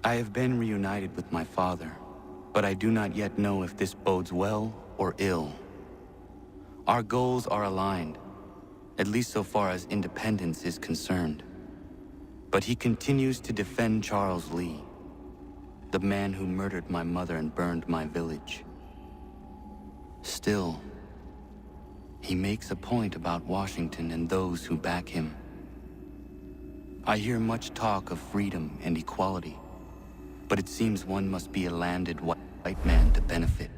I have been reunited with my father, but I do not yet know if this bodes well or ill. Our goals are aligned, at least so far as independence is concerned. But he continues to defend Charles Lee, the man who murdered my mother and burned my village. Still, he makes a point about Washington and those who back him. I hear much talk of freedom and equality, but it seems one must be a landed white man to benefit.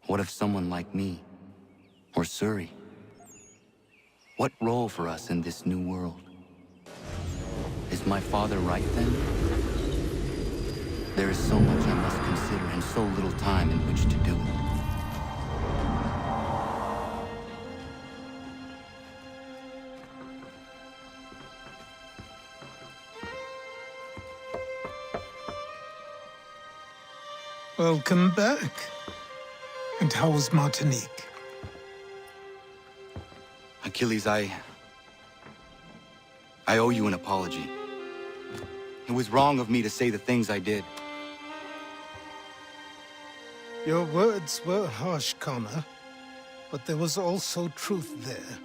What of someone like me, or Surrey? What role for us in this new world? Is my father right then? There is so much I must consider and so little time in which to do it. Welcome back. And how was Martinique? Achilles, I owe you an apology. It was wrong of me to say the things I did. Your words were harsh, Connor, but there was also truth there.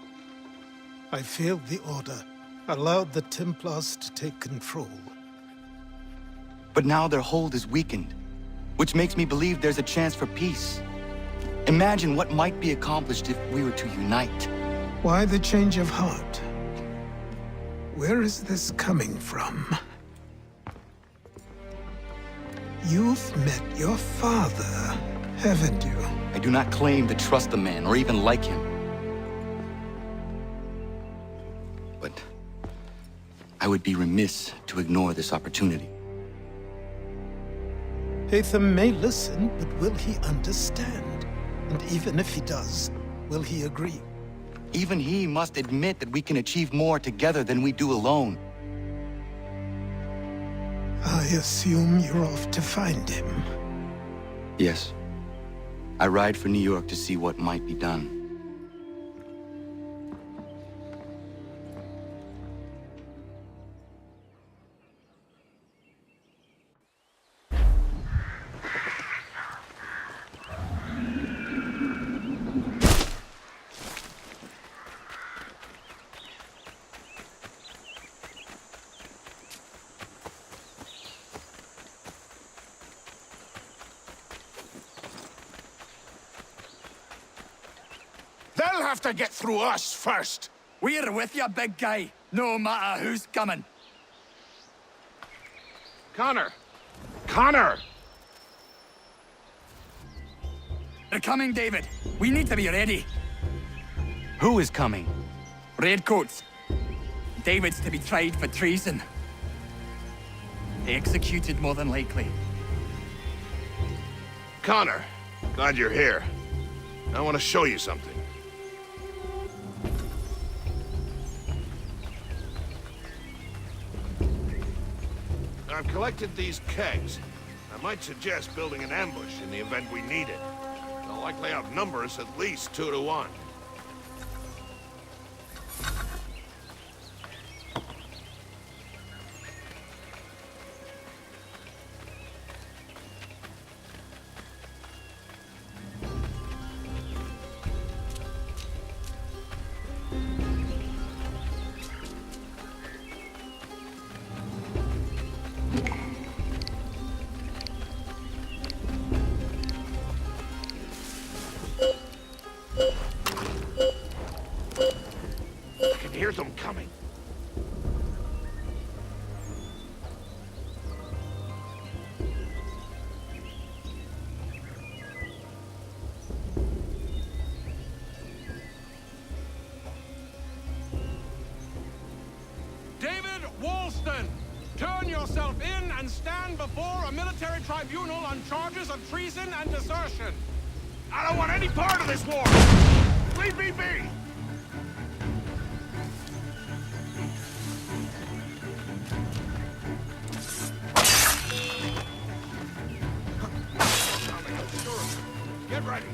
I failed the Order, allowed the Templars to take control. But now their hold is weakened, which makes me believe there's a chance for peace. Imagine what might be accomplished if we were to unite. Why the change of heart? Where is this coming from? You've met your father, haven't you? I do not claim to trust the man or even like him. But I would be remiss to ignore this opportunity. Hatham may listen, but will he understand? And even if he does, will he agree? Even he must admit that we can achieve more together than we do alone. I assume you're off to find him. Yes. I ride for New York to see what might be done. They'll have to get through us first. We're with you, big guy, no matter who's coming. Connor! Connor! They're coming, David. We need to be ready. Who is coming? Redcoats. David's to be tried for treason. Executed, more than likely. Connor, glad you're here. I want to show you something. I've collected these kegs. I might suggest building an ambush in the event we need it. They'll likely outnumber us at least 2 to 1. I can hear them coming. David Woolston, turn yourself in and stand before a military tribunal on charges of treason and desertion. I don't want any part of this war! Leave me be! Get ready.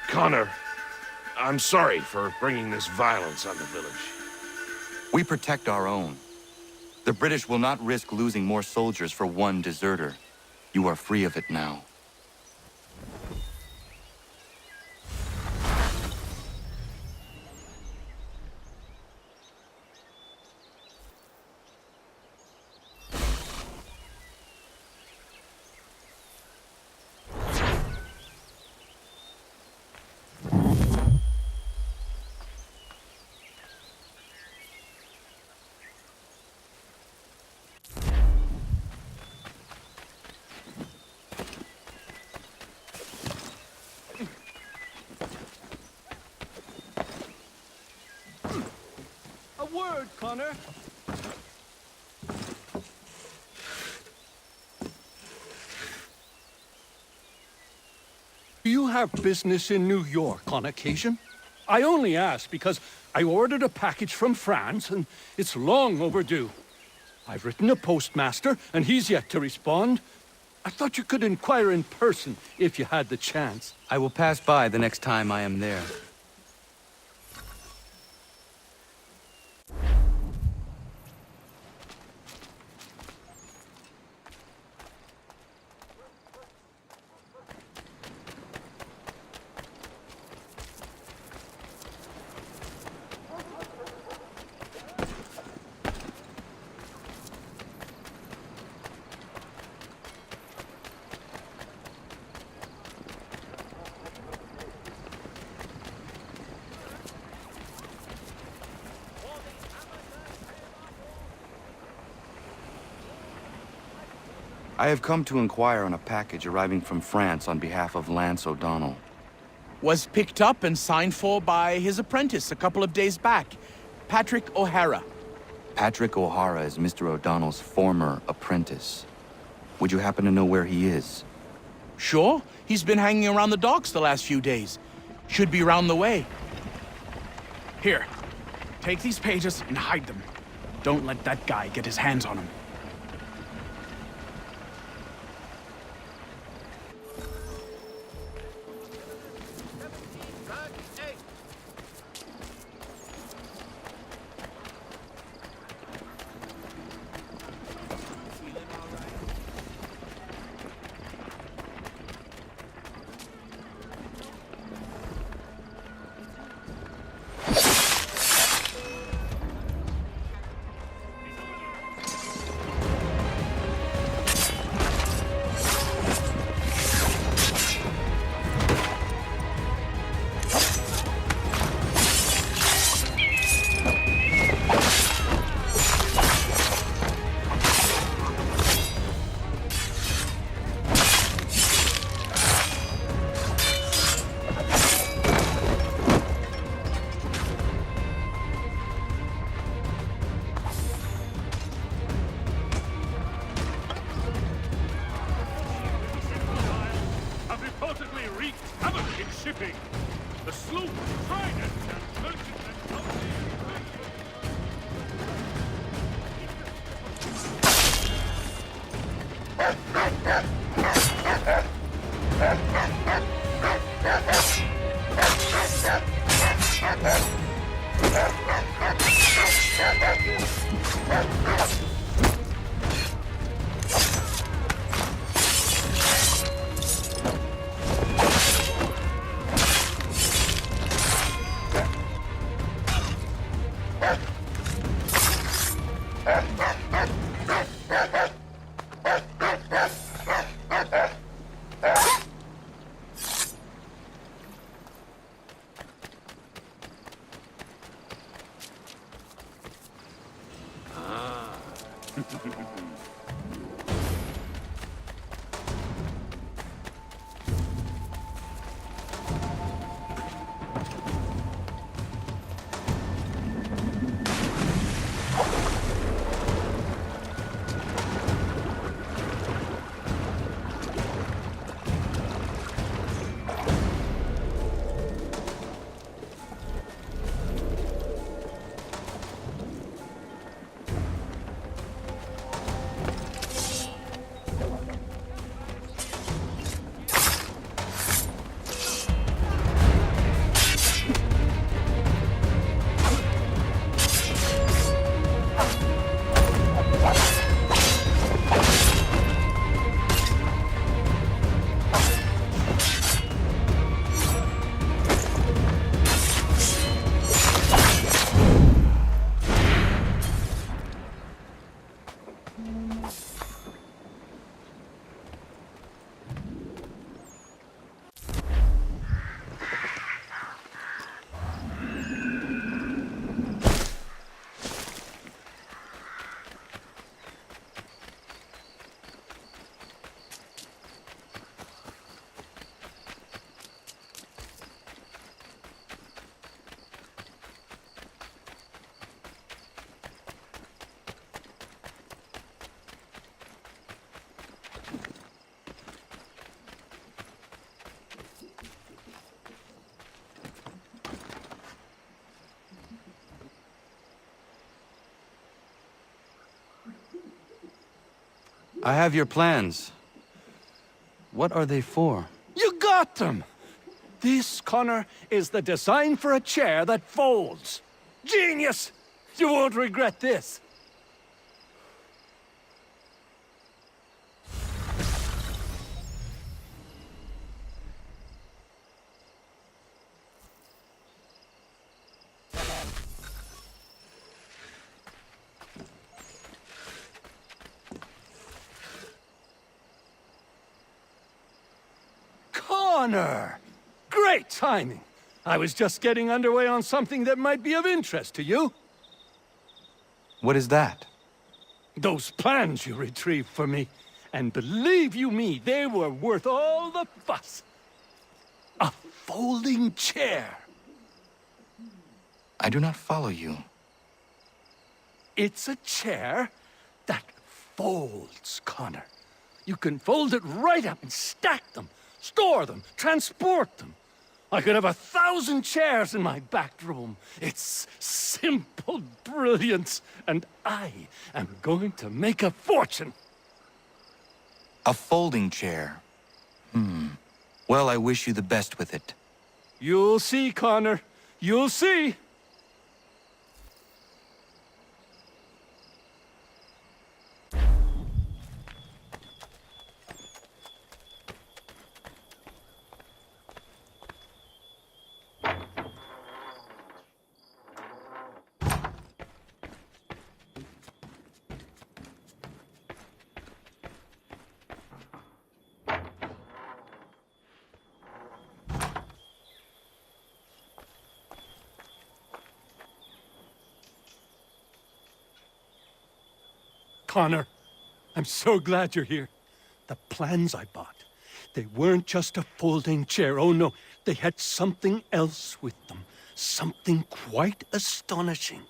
Connor, I'm sorry for bringing this violence on the village. We protect our own. The British will not risk losing more soldiers for one deserter. You are free of it now. A word, Connor. Do you have business in New York on occasion? I only ask because I ordered a package from France and it's long overdue. I've written a postmaster and he's yet to respond. I thought you could inquire in person if you had the chance. I will pass by the next time I am there. I have come to inquire on a package arriving from France on behalf of Lance O'Donnell. Was picked up and signed for by his apprentice a couple of days back, Patrick O'Hara. Patrick O'Hara is Mr. O'Donnell's former apprentice. Would you happen to know where he is? Sure, he's been hanging around the docks the last few days. Should be around the way. Here, take these pages and hide them. Don't let that guy get his hands on them. Shipping. The sloop, Trident, and merchantmen I have your plans. What are they for? You got them! This, Connor, is the design for a chair that folds. Genius! You won't regret this. Connor! Great timing! I was just getting underway on something that might be of interest to you. What is that? Those plans you retrieved for me. And believe you me, they were worth all the fuss. A folding chair. I do not follow you. It's a chair that folds, Connor. You can fold it right up and stack them, store them, transport them. I could have 1,000 chairs in my back room. It's simple brilliance, and I am going to make a fortune. A folding chair. Well, I wish you the best with it. You'll see, Connor. You'll see. Connor, I'm so glad you're here. The plans I bought, they weren't just a folding chair. Oh no, they had something else with them. Something quite astonishing.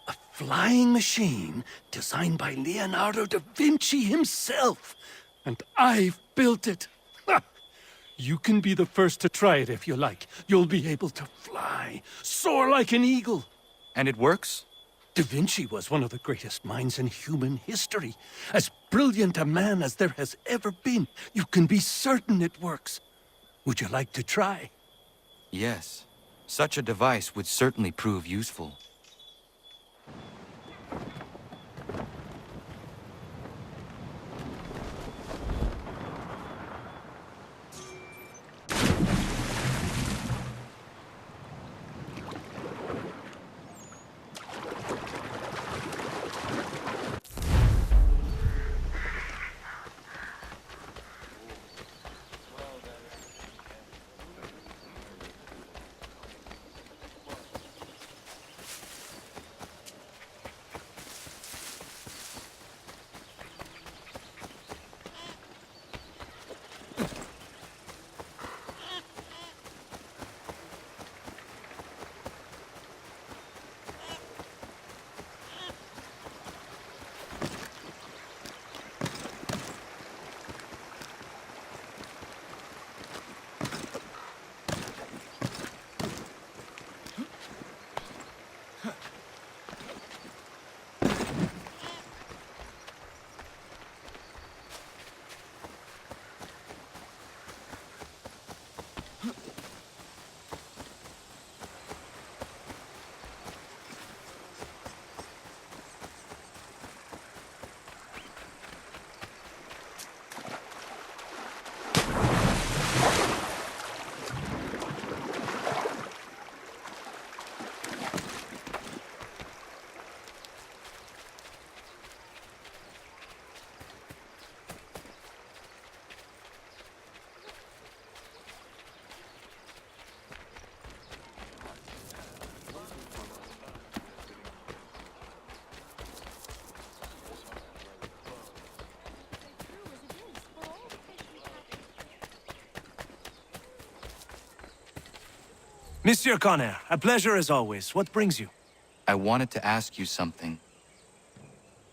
A flying machine designed by Leonardo da Vinci himself. And I've built it. Ha! You can be the first to try it if you like. You'll be able to fly, soar like an eagle. And it works? Da Vinci was one of the greatest minds in human history. As brilliant a man as there has ever been. You can be certain it works. Would you like to try? Yes. Such a device would certainly prove useful. Monsieur Connor, a pleasure as always. What brings you? I wanted to ask you something.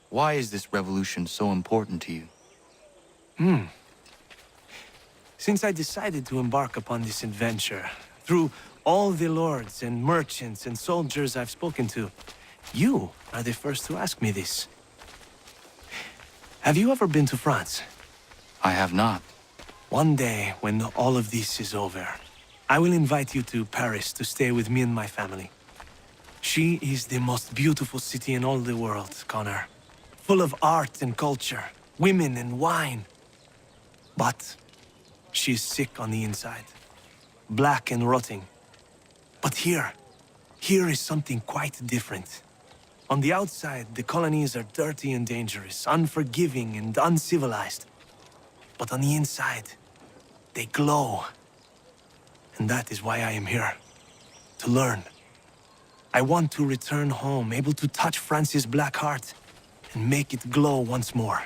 Why is this revolution so important to you? Since I decided to embark upon this adventure, through all the lords and merchants and soldiers I've spoken to, you are the first to ask me this. Have you ever been to France? I have not. One day, when all of this is over, I will invite you to Paris to stay with me and my family. She is the most beautiful city in all the world, Connor. Full of art and culture, women and wine. But she is sick on the inside. Black and rotting. But here is something quite different. On the outside, the colonies are dirty and dangerous, unforgiving and uncivilized. But on the inside, they glow. And that is why I am here. To learn. I want to return home, able to touch France's black heart and make it glow once more.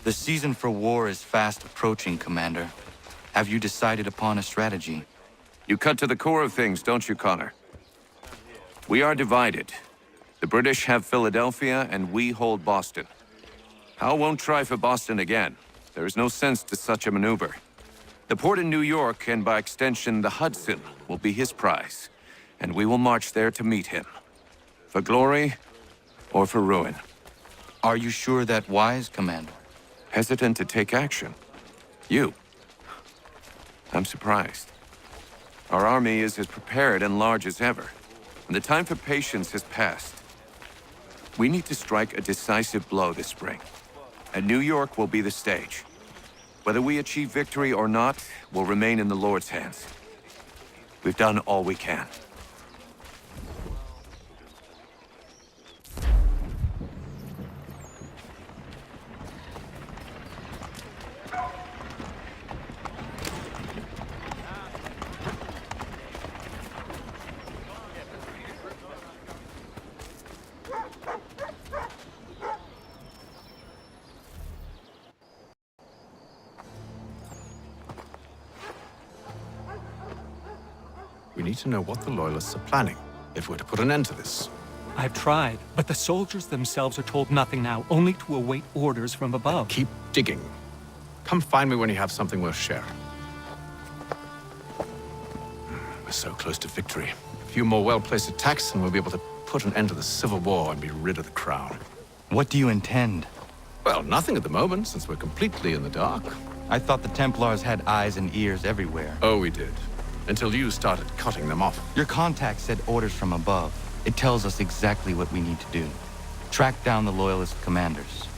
The season for war is fast approaching, Commander. Have you decided upon a strategy? You cut to the core of things, don't you, Connor? We are divided. The British have Philadelphia, and we hold Boston. Hal won't try for Boston again. There is no sense to such a maneuver. The port in New York, and by extension the Hudson, will be his prize, and we will march there to meet him. For glory, or for ruin. Are you sure that wise, Commander? Hesitant to take action. You. I'm surprised. Our army is as prepared and large as ever, and the time for patience has passed. We need to strike a decisive blow this spring, and New York will be the stage. Whether we achieve victory or not will remain in the Lord's hands. We've done all we can. We need to know what the Loyalists are planning, if we're to put an end to this. I've tried, but the soldiers themselves are told nothing now, only to await orders from above. Keep digging. Come find me when you have something worth sharing. We're so close to victory. A few more well-placed attacks and we'll be able to put an end to the Civil War and be rid of the Crown. What do you intend? Well, nothing at the moment, since we're completely in the dark. I thought the Templars had eyes and ears everywhere. Oh, we did. Until you started cutting them off. Your contact said orders from above. It tells us exactly what we need to do. Track down the Loyalist commanders.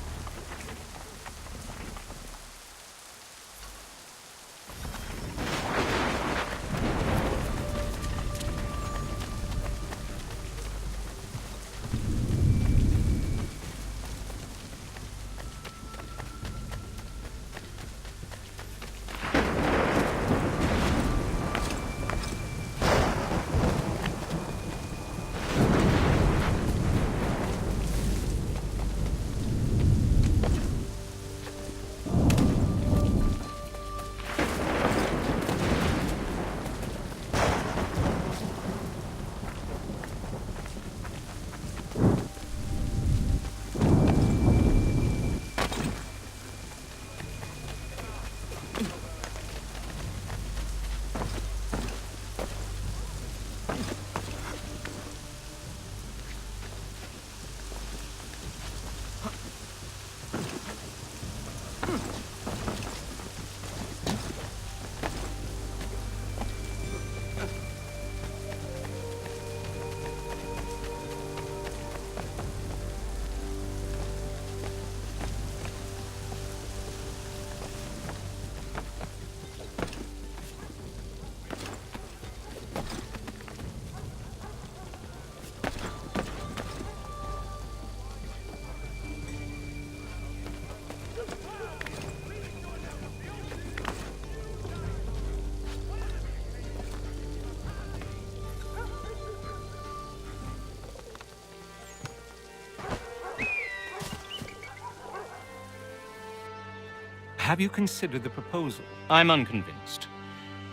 Have you considered the proposal? I'm unconvinced.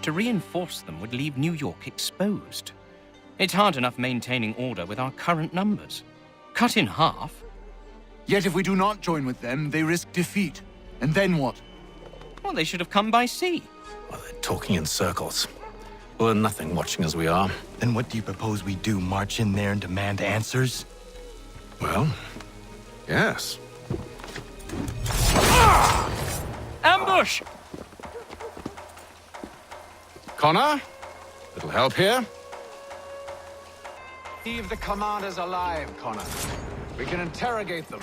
To reinforce them would leave New York exposed. It's hard enough maintaining order with our current numbers. Cut in half. Yet if we do not join with them, they risk defeat. And then what? Well, they should have come by sea. Well, they're talking in circles. We'll learn nothing watching as we are. Then what do you propose we do? March in there and demand answers? Well, yes. Ambush! Connor? Little help here? Leave the commanders alive, Connor. We can interrogate them.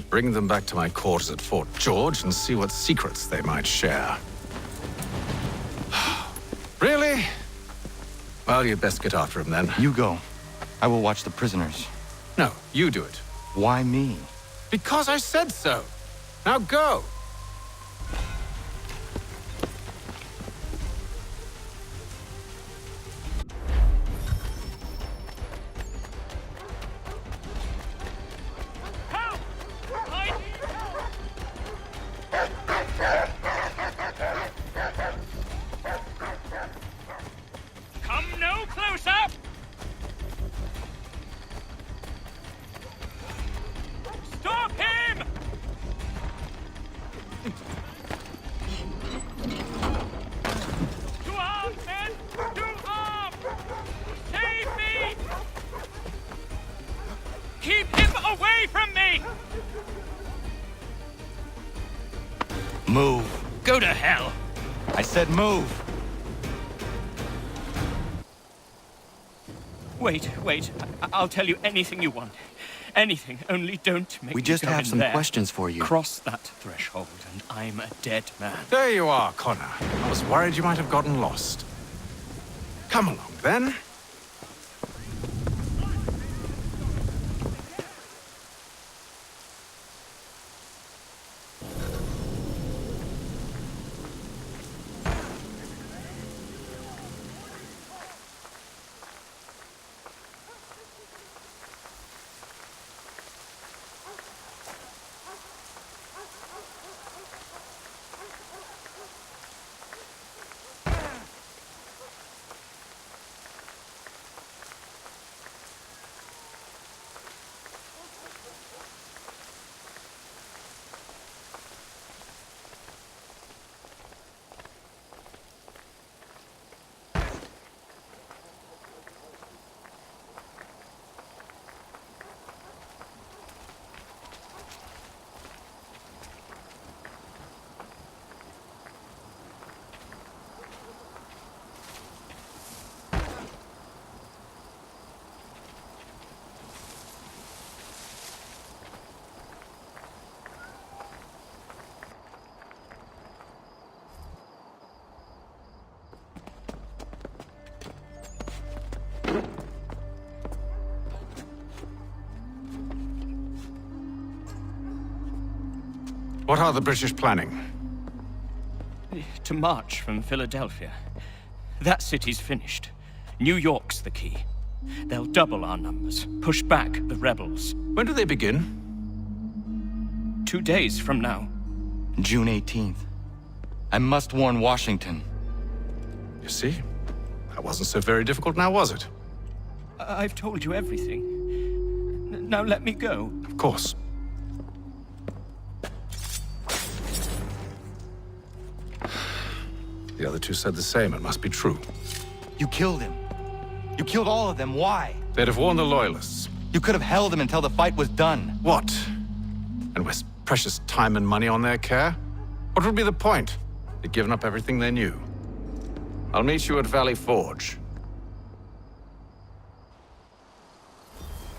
Bring them back to my quarters at Fort George and see what secrets they might share. Really? Well, you'd best get after him then. You go. I will watch the prisoners. No, you do it. Why me? Because I said so. Now go. Move. Go to hell! I said move. Wait. I'll tell you anything you want. Anything, only don't make We me just go have in some there. questions for you. Cross that threshold, and I'm a dead man. There you are, Connor. I was worried you might have gotten lost. Come along, then. What are the British planning? To march from Philadelphia. That city's finished. New York's the key. They'll double our numbers, push back the rebels. When do they begin? 2 days from now. June 18th. I must warn Washington. You see? That wasn't so very difficult now, was it? I've told you everything. Now let me go. Of course. The other two said the same. It must be true. You killed him. You killed all of them. Why? They'd have warned the Loyalists. You could have held him until the fight was done. What? And waste precious time and money on their care? What would be the point? They'd given up everything they knew. I'll meet you at Valley Forge.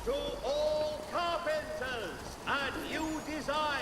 To all carpenters and new designs.